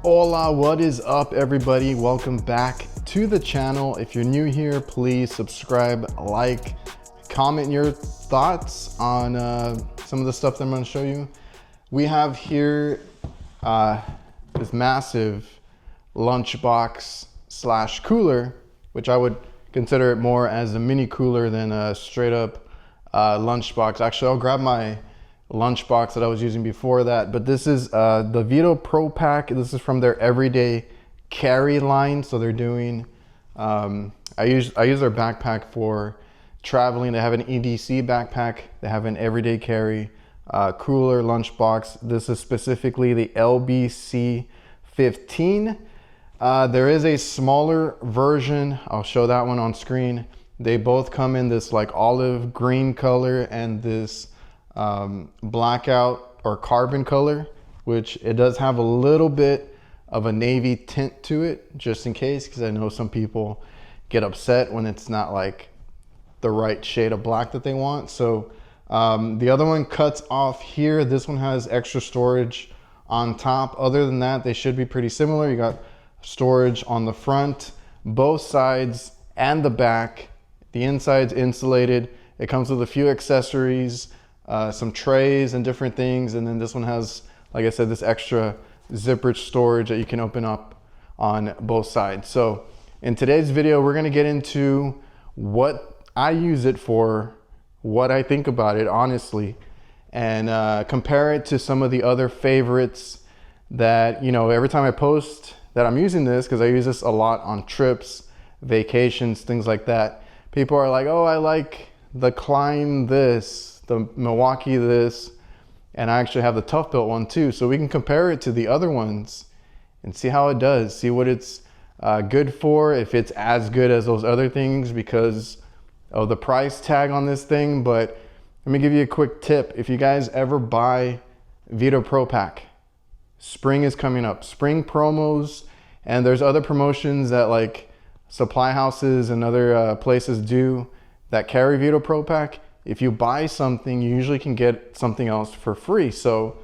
Hola, what is up everybody? Welcome back to the channel. If you're new here, please subscribe, like, comment your thoughts on some of the stuff that I'm going to show you. We have here this massive lunchbox slash cooler, which I would consider it more as a mini cooler than a straight up lunchbox. Actually, I'll grab my lunchbox that I was using before that, but this is the Veto Pro Pack. This is from their everyday carry line. So they're doing I use their backpack for traveling. They have an EDC backpack, they have an everyday carry cooler lunchbox. This is specifically the LBC-15. There is a smaller version, I'll show that one on screen. They both come in this like olive green color and this blackout or carbon color, which it does have a little bit of a navy tint to it, just in case, because I know some people get upset when it's not like the right shade of black that they want. So the other one cuts off here. This one has extra storage on top. Other than that, they should be pretty similar. You got storage on the front, both sides, and the back. The inside's insulated. It comes with a few accessories, some trays and different things, and then this one has, like I said, this extra zipper storage that you can open up on both sides. So in today's video, we're going to get into what I use it for, what I think about it honestly, and compare it to some of the other favorites that, you know, every time I post that I'm using this, because I use this a lot on trips, vacations, things like that, people are like, oh, I like the Klein this, the Milwaukee this, and I actually have the Tough Built one too. So we can compare it to the other ones and see how it does, see what it's good for, if it's as good as those other things because of the price tag on this thing. But let me give you a quick tip. If you guys ever buy Veto Pro Pack, spring is coming up, spring promos, and there's other promotions that like supply houses and other places do that carry Veto Pro Pack. If you buy something, you usually can get something else for free. So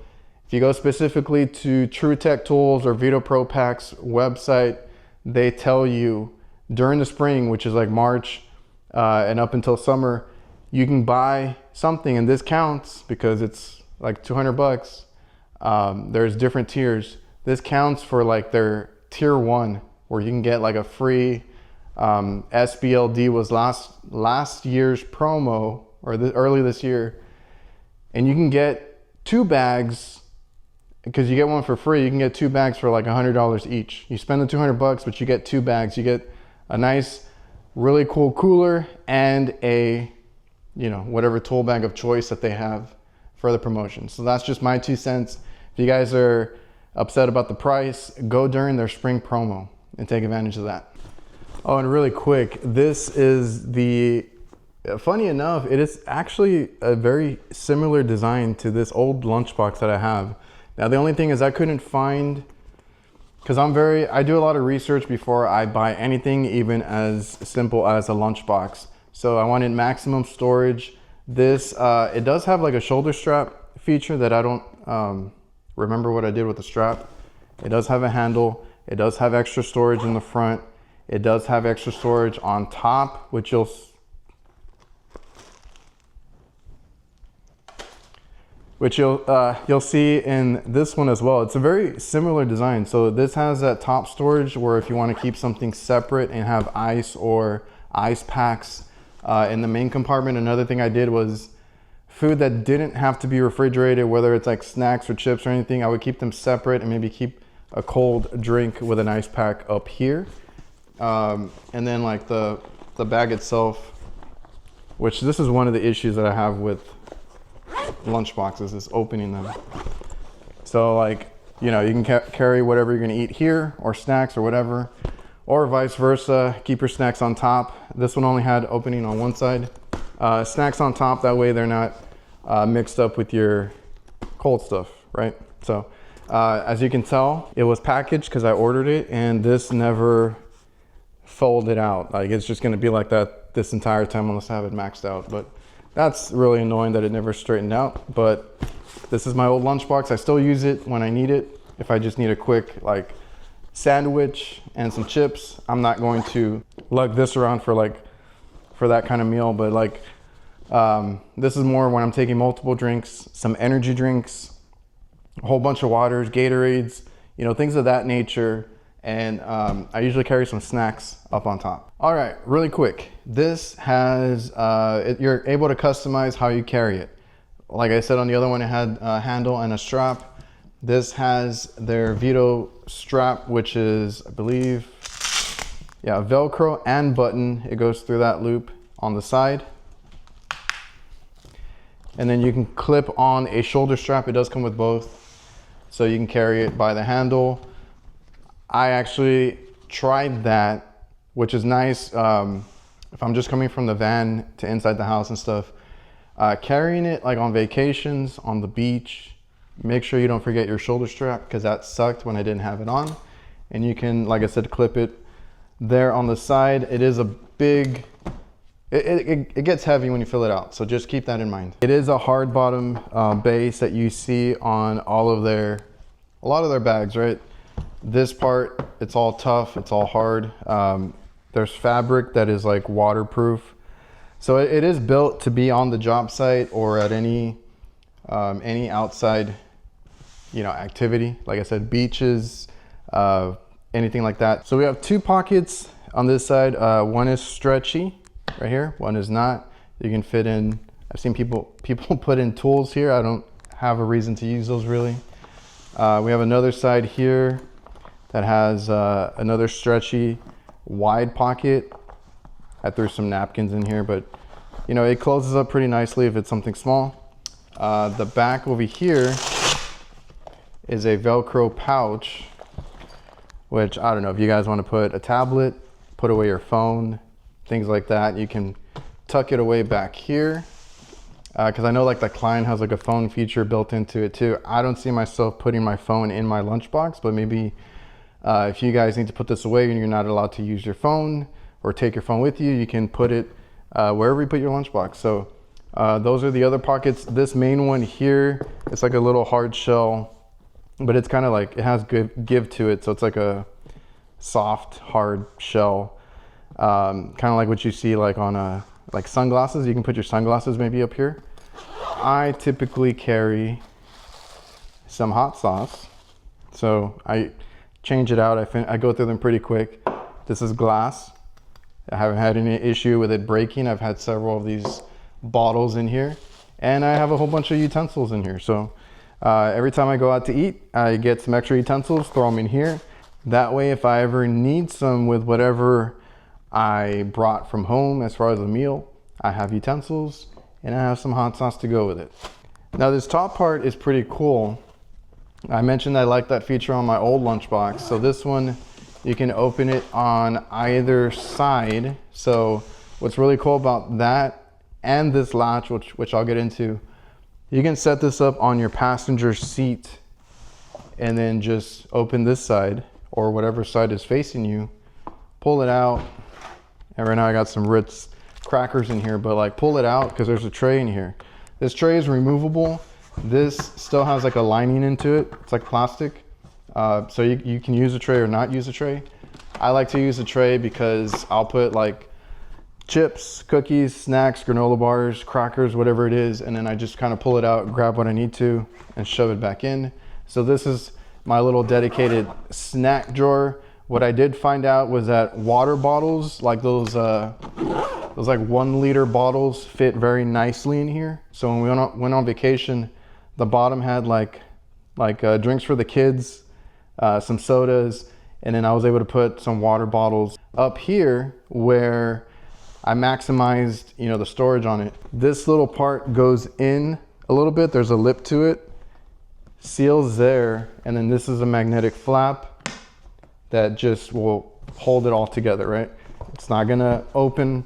if you go specifically to True Tech Tools or Veto Pro Pack's website, they tell you during the spring, which is like March and up until summer, you can buy something, and this counts because it's like 200 bucks. There's different tiers. This counts for like their tier 1, where you can get like a free SBLD was last year's promo, or early this year, and you can get 2 bags because you get one for free. You can get 2 bags for like $100 each. You spend the 200 bucks, but you get 2 bags. You get a nice, really cool cooler and a, you know, whatever tool bag of choice that they have for the promotion. So that's just my 2 cents. If you guys are upset about the price, go during their spring promo and take advantage of that. Oh, and really quick, this is the, funny enough, it is actually a very similar design to this old lunchbox that I have. Now, the only thing is I couldn't find, because I do a lot of research before I buy anything, even as simple as a lunchbox. So I wanted maximum storage. This, it does have like a shoulder strap feature that I don't remember what I did with the strap. It does have a handle. It does have extra storage in the front. It does have extra storage on top, which you'll see in this one as well. It's a very similar design. So this has that top storage where if you want to keep something separate and have ice or ice packs in the main compartment. Another thing I did was food that didn't have to be refrigerated, whether it's like snacks or chips or anything, I would keep them separate and maybe keep a cold drink with an ice pack up here. And then like the bag itself, which this is one of the issues that I have with lunchboxes, is opening them. So like, you know, you can carry whatever you're gonna eat here, or snacks or whatever, or vice versa, keep your snacks on top. This one only had opening on one side. Snacks on top, that way they're not mixed up with your cold stuff, right? So as you can tell, it was packaged because I ordered it, and this never folded out. Like, it's just gonna be like that this entire time unless I have it maxed out. But that's really annoying that it never straightened out. But this is my old lunchbox. I still use it when I need it. If I just need a quick like sandwich and some chips, I'm not going to lug this around for that kind of meal. But like this is more when I'm taking multiple drinks, some energy drinks, a whole bunch of waters, Gatorades, you know, things of that nature. And I usually carry some snacks up on top. All right, really quick. This has, you're able to customize how you carry it. Like I said on the other one, it had a handle and a strap. This has their Veto strap, which is, I believe, yeah, Velcro and button. It goes through that loop on the side. And then you can clip on a shoulder strap. It does come with both. So you can carry it by the handle. I actually tried that, which is nice if I'm just coming from the van to inside the house and stuff. Carrying it like on vacations, on the beach, make sure you don't forget your shoulder strap, because that sucked when I didn't have it on. And you can, like I said, clip it there on the side. It is a big, it gets heavy when you fill it out, so just keep that in mind. It is a hard bottom base that you see on a lot of their bags, right? This part, it's all tough, it's all hard. There's fabric that is like waterproof. So it is built to be on the job site or at any outside, you know, activity. Like I said, beaches, anything like that. So we have two pockets on this side. One is stretchy right here, one is not. You can fit in, I've seen people put in tools here. I don't have a reason to use those really. We have another side here that has another stretchy wide pocket. I threw some napkins in here, but you know, it closes up pretty nicely if it's something small. The back over here is a Velcro pouch, which I don't know if you guys want to put a tablet, put away your phone, things like that. You can tuck it away back here. Because I know like the Klein has like a phone feature built into it too. I don't see myself putting my phone in my lunchbox, but maybe if you guys need to put this away and you're not allowed to use your phone or take your phone with you, you can put it wherever you put your lunchbox. So those are the other pockets. This main one here, it's like a little hard shell, but it's kind of like, it has good give to it. So it's like a soft, hard shell, kind of like what you see like on like sunglasses. You can put your sunglasses maybe up here. I typically carry some hot sauce, so I change it out. I go through them pretty quick. This is glass. I haven't had any issue with it breaking. I've had several of these bottles in here, and I have a whole bunch of utensils in here. So every time I go out to eat, I get some extra utensils, throw them in here. That way, if I ever need some with whatever I brought from home as far as a meal, I have utensils and I have some hot sauce to go with it. Now this top part is pretty cool. I mentioned I like that feature on my old lunchbox. So this one, you can open it on either side. So what's really cool about that and this latch, which I'll get into, you can set this up on your passenger seat and then just open this side or whatever side is facing you, pull it out. And right now I got some Ritz crackers in here, but like pull it out because there's a tray in here. This tray is removable. This still has like a lining into it. It's like plastic. So you can use a tray or not use a tray. I like to use a tray because I'll put like chips, cookies, snacks, granola bars, crackers, whatever it is. And then I just kind of pull it out, grab what I need to and shove it back in. So this is my little dedicated snack drawer. What I did find out was that water bottles, like those like 1 liter bottles, fit very nicely in here. So when we went on vacation, the bottom had like drinks for the kids, some sodas, and then I was able to put some water bottles up here where I maximized, you know, the storage on it. This little part goes in a little bit. There's a lip to it, seals there, and then this is a magnetic flap that just will hold it all together, right? It's not gonna open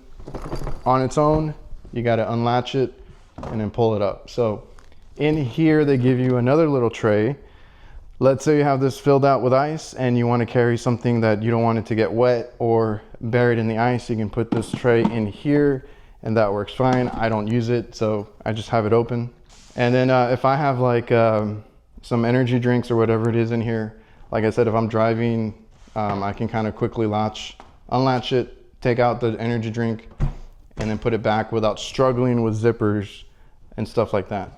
on its own. You gotta unlatch it and then pull it up. So in here, they give you another little tray. Let's say you have this filled out with ice and you wanna carry something that you don't want it to get wet or buried in the ice. You can put this tray in here and that works fine. I don't use it, so I just have it open. And then if I have like some energy drinks or whatever it is in here, like I said, if I'm driving I can kind of quickly unlatch it, take out the energy drink, and then put it back without struggling with zippers and stuff like that.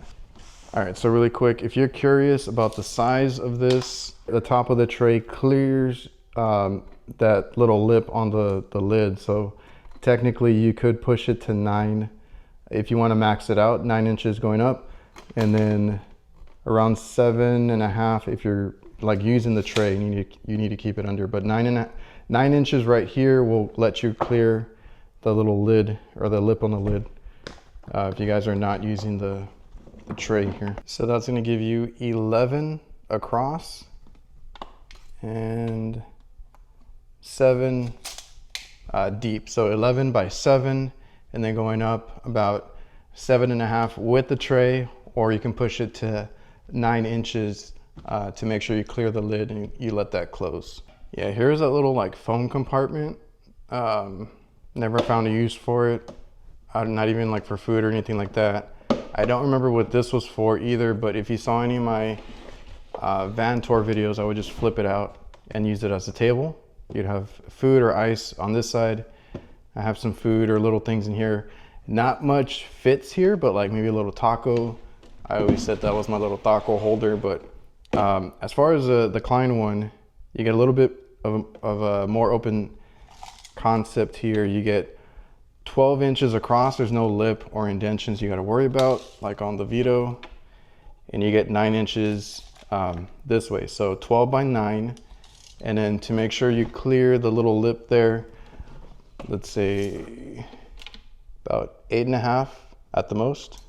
All right, so really quick, if you're curious about the size of this, the top of the tray clears that little lip on the lid. So technically you could push it to 9 if you want to max it out, 9 inches going up, and then around 7.5 if you're like using the tray, you need to keep it under. But 9 inches right here will let you clear the little lid or the lip on the lid if you guys are not using the tray here. So that's going to give you 11 across and 7 deep. So 11 by 7, and then going up about 7.5 with the tray, or you can push it to 9 inches to make sure you clear the lid and you let that close. Yeah, here's a little like foam compartment. Never found a use for it. Not even like for food or anything like that. I don't remember what this was for either, but if you saw any of my van tour videos, I would just flip it out and use it as a table. You'd have food or ice on this side. I have some food or little things in here. Not much fits here, but like maybe a little taco. I always said that was my little taco holder, but as far as the Klein one, you get a little bit of a more open concept here. You get 12 inches across. There's no lip or indentions you got to worry about like on the Veto, and you get 9 inches this way, so 12 by 9. And then to make sure you clear the little lip there, let's say about 8.5 at the most.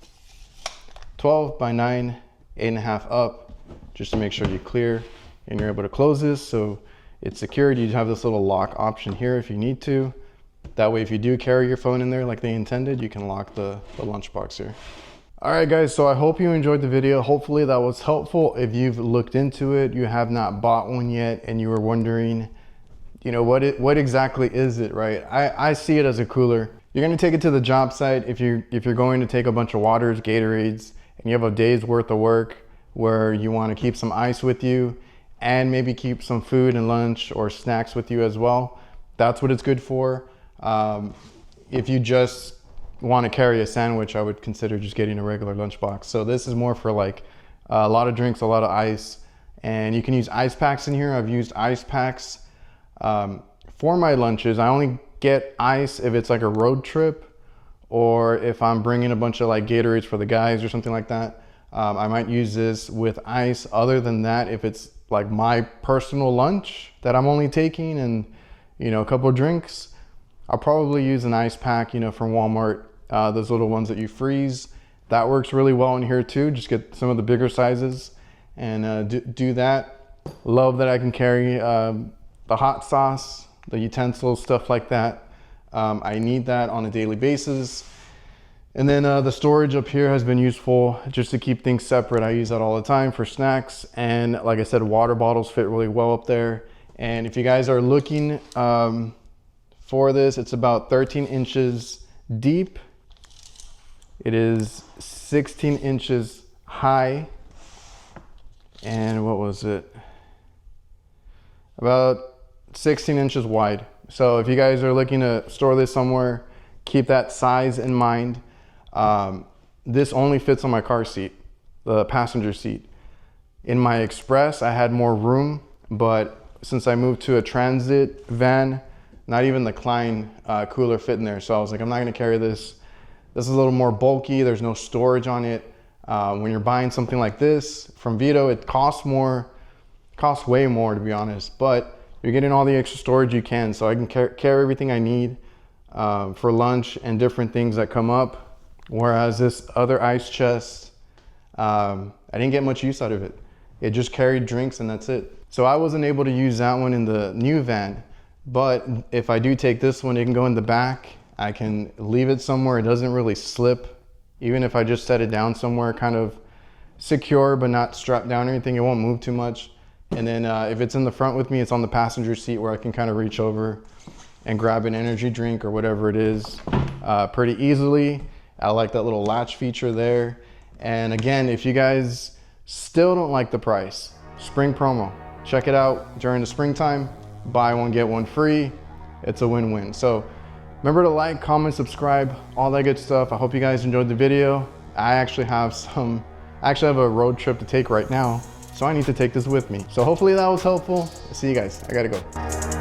12 by 9, 8.5 up, just to make sure you clear and you're able to close this so it's secured. You have this little lock option here if you need to. That way, if you do carry your phone in there like they intended, you can lock the lunchbox here. All right, guys, so I hope you enjoyed the video. Hopefully that was helpful. If you've looked into it, you have not bought one yet, and you were wondering, you know, what exactly is it, right? I see it as a cooler. You're gonna take it to the job site if you're going to take a bunch of waters, Gatorades, and you have a day's worth of work where you wanna keep some ice with you and maybe keep some food and lunch or snacks with you as well. That's what it's good for. If you just want to carry a sandwich, I would consider just getting a regular lunchbox. So this is more for like a lot of drinks, a lot of ice, and you can use ice packs in here. I've used ice packs for my lunches. I only get ice if it's like a road trip, or if I'm bringing a bunch of like Gatorades for the guys or something like that. I might use this with ice. Other than that, if it's like my personal lunch that I'm only taking and, you know, a couple of drinks, I'll probably use an ice pack, you know, from Walmart, those little ones that you freeze. That works really well in here too. Just get some of the bigger sizes and do that. Love that I can carry the hot sauce, the utensils, stuff like that. I need that on a daily basis. And then the storage up here has been useful just to keep things separate. I use that all the time for snacks. And like I said, water bottles fit really well up there. And if you guys are looking for this, it's about 13 inches deep. It is 16 inches high. And what was it? About 16 inches wide. So if you guys are looking to store this somewhere, keep that size in mind. This only fits on my car seat, the passenger seat. In my Express, I had more room, but since I moved to a transit van, not even the Klein cooler fit in there. So I was like, I'm not gonna carry this. This is a little more bulky. There's no storage on it. When you're buying something like this from Veto, it costs way more to be honest, but you're getting all the extra storage you can. So I can carry everything I need for lunch and different things that come up. Whereas this other ice chest, I didn't get much use out of it. It just carried drinks and that's it. So I wasn't able to use that one in the new van, but if I do take this one, it can go in the back. I can leave it somewhere. It doesn't really slip. Even if I just set it down somewhere kind of secure, but not strapped down or anything, it won't move too much. And then if it's in the front with me, it's on the passenger seat where I can kind of reach over and grab an energy drink or whatever it is pretty easily. I like that little latch feature there. And again, if you guys still don't like the price, spring promo, check it out during the springtime. buy one, get one free. It's a win-win. So remember to like, comment, subscribe, all that good stuff. I hope you guys enjoyed the video. I actually have a road trip to take right now, so I need to take this with me. So hopefully that was helpful. See you guys. I gotta go.